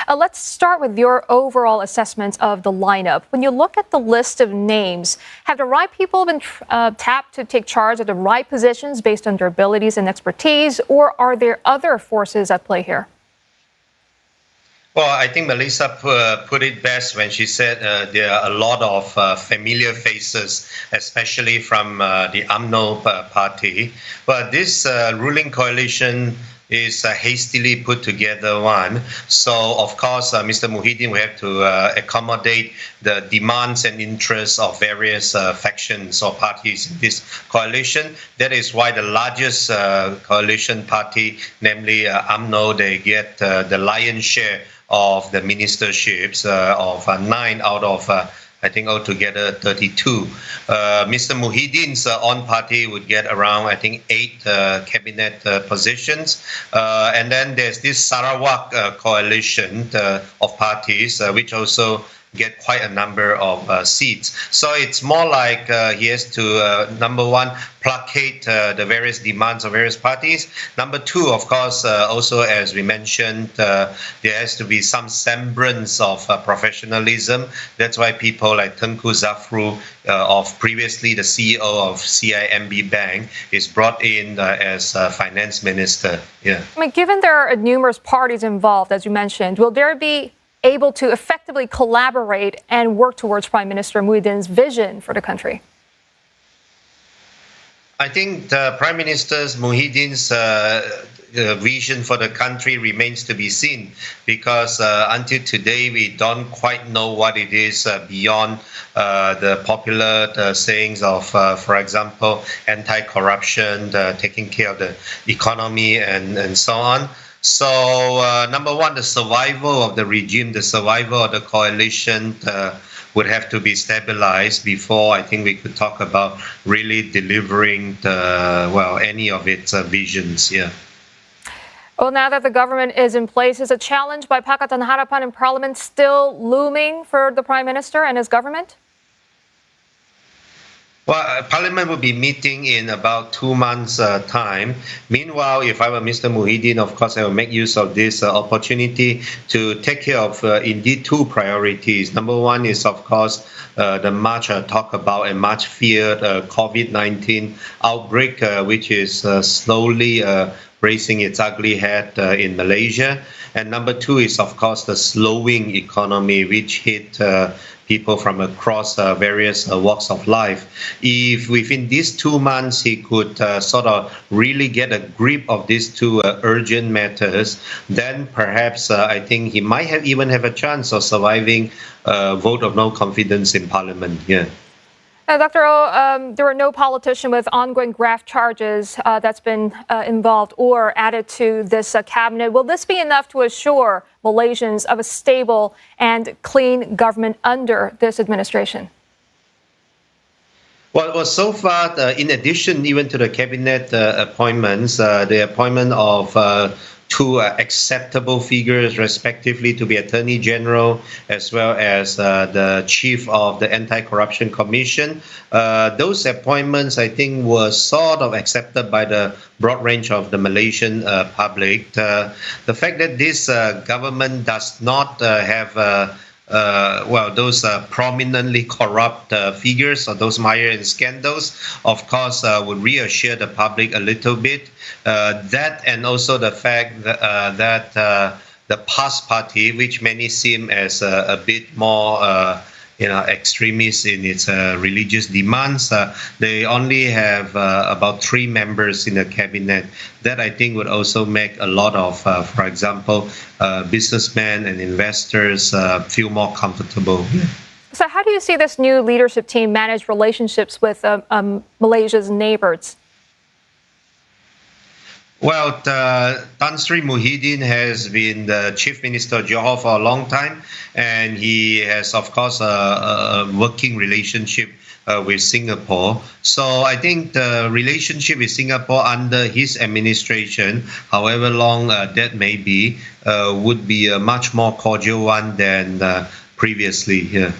Let's start with your overall assessment of the lineup. When you look at the list of names, have the right people been tapped to take charge of the right positions based on their abilities and expertise, or are there other forces at play here? Well, I think Melissa put it best when she said there are a lot of familiar faces, especially from the UMNO party. But this ruling coalition is a hastily put together one. So, of course, Mr. Muhyiddin will have to accommodate the demands and interests of various factions or parties in this coalition. That is why the largest coalition party, namely UMNO, they get the lion's share of the ministerships of 9 out of I think altogether 32. Mr. Muhyiddin's own party would get around, I think, 8 cabinet positions. And then there's this Sarawak coalition of parties, which also get quite a number of seats. So it's more like he has to, number one, placate the various demands of various parties. Number two, of course, also as we mentioned, there has to be some semblance of professionalism. That's why people like Tengku Zafrul, of previously the CEO of CIMB Bank, is brought in as finance minister. Yeah. I mean, given there are numerous parties involved, as you mentioned, will there be able to effectively collaborate and work towards Prime Minister Muhyiddin's vision for the country? I think Prime Minister Muhyiddin's vision for the country remains to be seen, because until today we don't quite know what it is beyond the popular sayings of, for example, anti-corruption, taking care of the economy and so on. So, number one, the survival of the regime, the survival of the coalition would have to be stabilized before I think we could talk about really delivering any of its visions. Yeah. Well, now that the government is in place, is a challenge by Pakatan Harapan in Parliament still looming for the Prime Minister and his government? Well, Parliament will be meeting in about 2 months' time. Meanwhile, if I were Mr. Muhyiddin, of course, I will make use of this opportunity to take care of indeed 2 priorities. Number one is, of course, the much talked about and much feared COVID-19 outbreak, which is slowly raising its ugly head in Malaysia. And number 2 is, of course, the slowing economy, which hit people from across various walks of life. If within these 2 months he could sort of really get a grip of these 2 urgent matters, then perhaps I think he might even have a chance of surviving a vote of no confidence in Parliament. Yeah. Dr. Oh, there were no politician with ongoing graft charges that's been involved or added to this cabinet. Will this be enough to assure Malaysians of a stable and clean government under this administration? Well, so far, in addition even to the cabinet appointments, the appointment of 2 acceptable figures, respectively, to be Attorney General as well as the Chief of the Anti-Corruption Commission. Those appointments, I think, were sort of accepted by the broad range of the Malaysian public. The fact that this government does not have those prominently corrupt figures or those mired scandals, of course, would reassure the public a little bit. That and also the fact that the PAS party, which many seem as a bit more extremist in its religious demands, they only have about 3 members in the cabinet. That I think would also make a lot of, for example, businessmen and investors feel more comfortable. So how do you see this new leadership team manage relationships with Malaysia's neighbors? Well, Tan Sri Muhyiddin has been the Chief Minister of Johor for a long time, and he has, of course, a working relationship with Singapore. So I think the relationship with Singapore under his administration, however long that may be, would be a much more cordial one than previously. Yeah.